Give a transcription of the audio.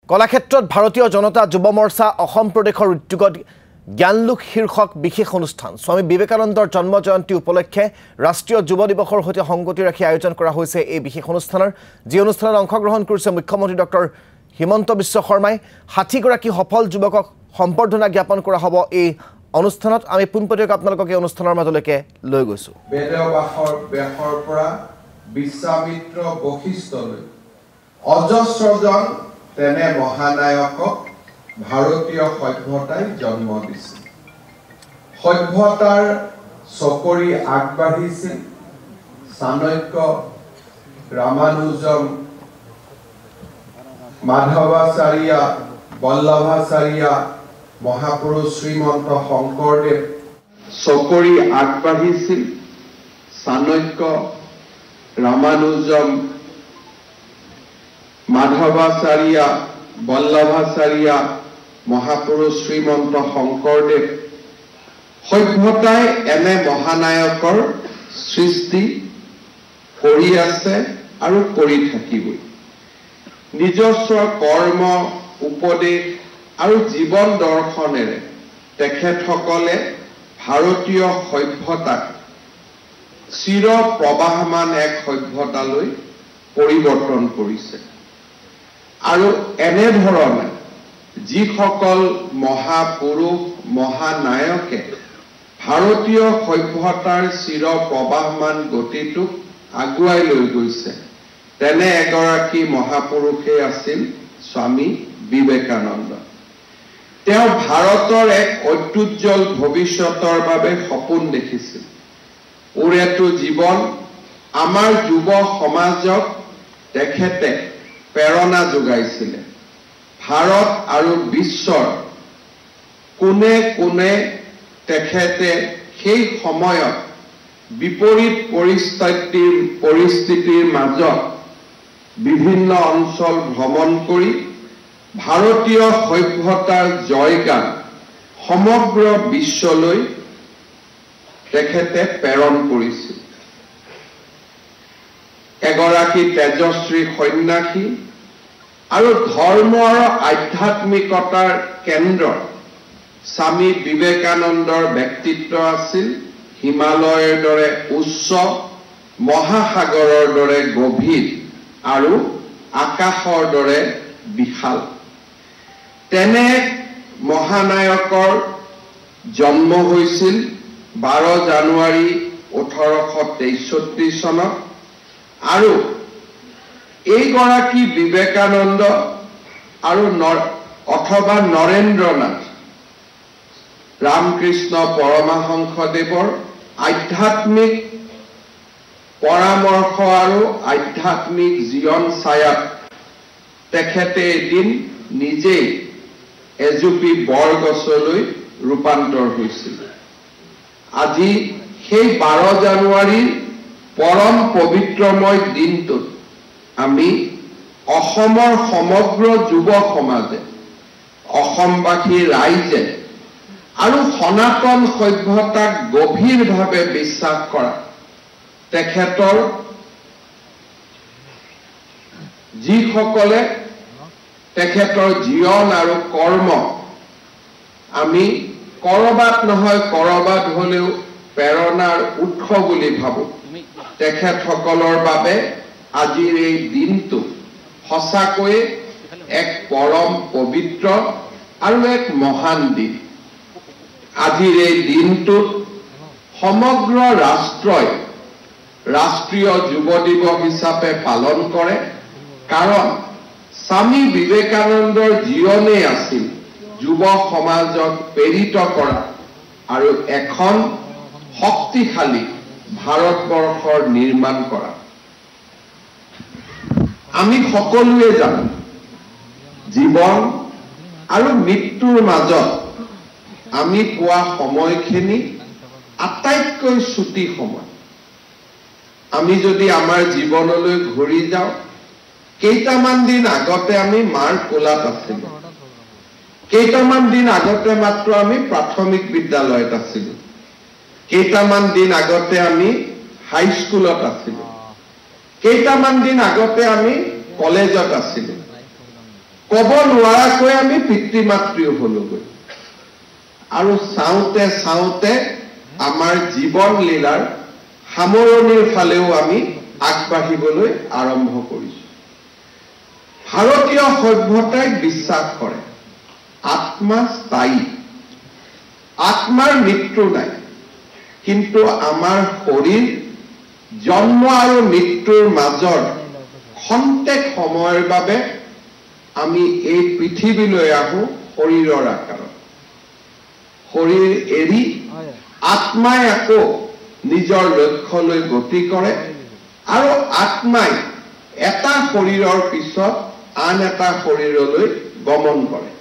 কলাক্ষেত্ৰত ভাৰতীয় জনতা যুৱ মৰ্চা অসম প্ৰদেশৰ উদ্যোগত জ্ঞানলোক শীৰ্ষক বিশেষ অনুষ্ঠান স্বামী বিবেকানন্দৰ জন্ম জয়ন্তী উপলক্ষে ৰাষ্ট্ৰীয় যুৱ দিৱসৰ সৈতে সংগতি ৰাখি আয়োজন কৰা হৈছে এই বিশেষ অনুষ্ঠানৰ যি অনুষ্ঠানত অংশগ্ৰহণ কৰিছে মুখ্যমন্ত্ৰী ডক্টৰ হিমন্ত বিশ্ব শৰ্মাই 60 গৰাকী সফল যুৱকক সম্বৰ্ধনা জ্ঞাপন কৰা হ'ব এই অনুষ্ঠানত আমি পুনপটীয়াকৈ আপোনালোকক এই অনুষ্ঠানৰ মাজলৈকে লৈ গৈছো বেদবাসৰ বেহৰ পৰা বিশ্বামিত্ৰ বশিষ্ঠলৈ অজস্ৰজন তেনে মহানায়কক ভাৰতীয় সভ্যতাই জন্ম দিছিল সভ্যতাৰ চকৰি আগবাঢ়িছিল চাণক্য ৰামানুজম মাধৱাচাৰ্য বল্লভাচাৰ্য মহাপুৰুষ শ্ৰীমন্ত শংকৰদেৱ চকৰি আগবাঢ়িছিল চাণক্য ৰামানুজম মাধৱাচাৰ্য বল্লভাচাৰ্য মহাপুৰুষ শ্ৰীমন্ত শংকৰদেৱ সভ্যতাই এনে মহানায়কৰ সৃষ্টি কৰি আছে আৰু কৰি থাকিবই নিজস্ব কৰ্ম উপদেশ আৰু জীৱন দৰ্শনেৰে তেখেতসকলে ভাৰতীয় সভ্যতাক চিৰ প্ৰবাহমান এক সভ্যতালৈ পৰিৱৰ্তন কৰিছে আৰু এনে ধৰণে যিসকল মহাপুৰুষ মহানায়কে ভাৰতীয় সভ্যতাৰ চিৰ প্ৰবাহমান গতিটোক আগুৱাই লৈ গৈছে তেনে এগৰাকী মহাপুৰুষে আছিল স্বামী বিবেকানন্দ তেওঁ ভাৰতৰ এক অত্যুজ্জ্বল ভৱিষ্যতৰ বাবে সপোন দেখিছিল ওৰেটো জীৱন আমাৰ যুৱ সমাজক তেখেতে প্ৰেৰণা যোগাইছিল ভাৰত আৰু বিশ্বৰ কোনে কোনে তেখেতে সেই সময়ত বিপৰীত পৰিস্থিতিৰ মাজত বিভিন্ন অঞ্চল ভ্ৰমণ কৰি ভাৰতীয় সভ্যতাৰ জয়গান সমগ্ৰ বিশ্বলৈ তেখেতে প্ৰেৰণ কৰিছিল এগৰাকী তেজস্বী সন্যাসী আৰু ধৰ্ম আৰু আধ্যাত্মিকতাৰ কেন্দ্ৰ স্বামী বিবেকানন্দৰ ব্যক্তিত্ব আছিল হিমালয়ৰ দৰে উচ্চ মহাসাগৰৰ দৰে গভীৰ আৰু আকাশৰ দৰে বিশাল তেনে মহানায়কৰ জন্ম হৈছিল 12 জানুৱাৰী 1863 চনত আৰু এইগৰাকী বিবেকানন্দ আৰু অথবা নৰেন্দ্ৰনাথ ৰামকৃষ্ণ পৰমহংসদেৱৰ আধ্যাত্মিক পৰামৰ্শ আৰু আধ্যাত্মিক জীৱন ছায়াত তেখেতে এদিন নিজেই এজুপি বৰগছলৈ ৰূপান্তৰ হৈছিল আজি সেই 12 জানুৱাৰীৰ পৰম পবিত্ৰময় দিনটোত আমি অসমৰ সমগ্ৰ যুৱ সমাজে অসমবাসী ৰাইজে আৰু সনাতন সভ্যতাক গভীৰভাৱে বিশ্বাস কৰা তেখেতৰ যিসকলে তেখেতৰ জীৱন আৰু কৰ্ম আমি কৰবাত নহয় কৰবাত হলেও প্ৰেৰণাৰ উৎস বুলি ভাবো তেখেতসকলৰ বাবে আজিৰ এই দিনটো সঁচাকৈয়ে এক পৰম পবিত্ৰ আৰু এক মহান দিন আজিৰ এই দিনটোত সমগ্ৰ ৰাষ্ট্ৰই ৰাষ্ট্ৰীয় যুৱ দিৱস হিচাপে পালন কৰে কাৰণ স্বামী বিবেকানন্দৰ জীৱনেই আছিল যুৱ সমাজক প্ৰেৰিত কৰা আৰু এখন শক্তিশালী ভাৰতবৰ্ষৰ নিৰ্মাণ কৰা আমি সকলোৱে জানো জীৱন আৰু মৃত্যুৰ মাজত আমি পোৱা সময়খিনি আটাইতকৈ চুটি সময় আমি যদি আমাৰ জীৱনলৈ ঘূৰি যাওঁ কেইটামান দিন আগতে আমি মাৰ কোলাত আছিলোঁ কেইটামান দিন আগতে মাত্ৰ আমি প্ৰাথমিক বিদ্যালয়ত আছিলোঁ কেইটামান দিন আগতে আমি হাইস্কুলত আছিলোঁ কেইটামান দিন আগতে আমি কলেজত আছিলোঁ ক'ব নোৱাৰাকৈ আমি পিতৃ মাতৃও হলোগৈ আৰু চাওঁতে চাওঁতে আমাৰ জীৱন লীলাৰ সামৰণিৰ ফালেও আমি আগবাঢ়িবলৈ আৰম্ভ কৰিছো ভাৰতীয় সভ্যতাই বিশ্বাস কৰে আত্মা স্থায়ী আত্মাৰ মৃত্যু নাই কিন্তু আমাৰ শৰীৰ জন্ম আৰু মৃত্যুৰ মাজৰ খন্তেক সময়ৰ বাবে আমি এই পৃথিৱীলৈ আহো শৰীৰৰ আকাৰত শৰীৰ এৰি আত্মাই আকৌ নিজৰ লক্ষ্যলৈ গতি কৰে আৰু আত্মাই এটা শৰীৰৰ পিছত আন এটা শৰীৰলৈ গমন কৰে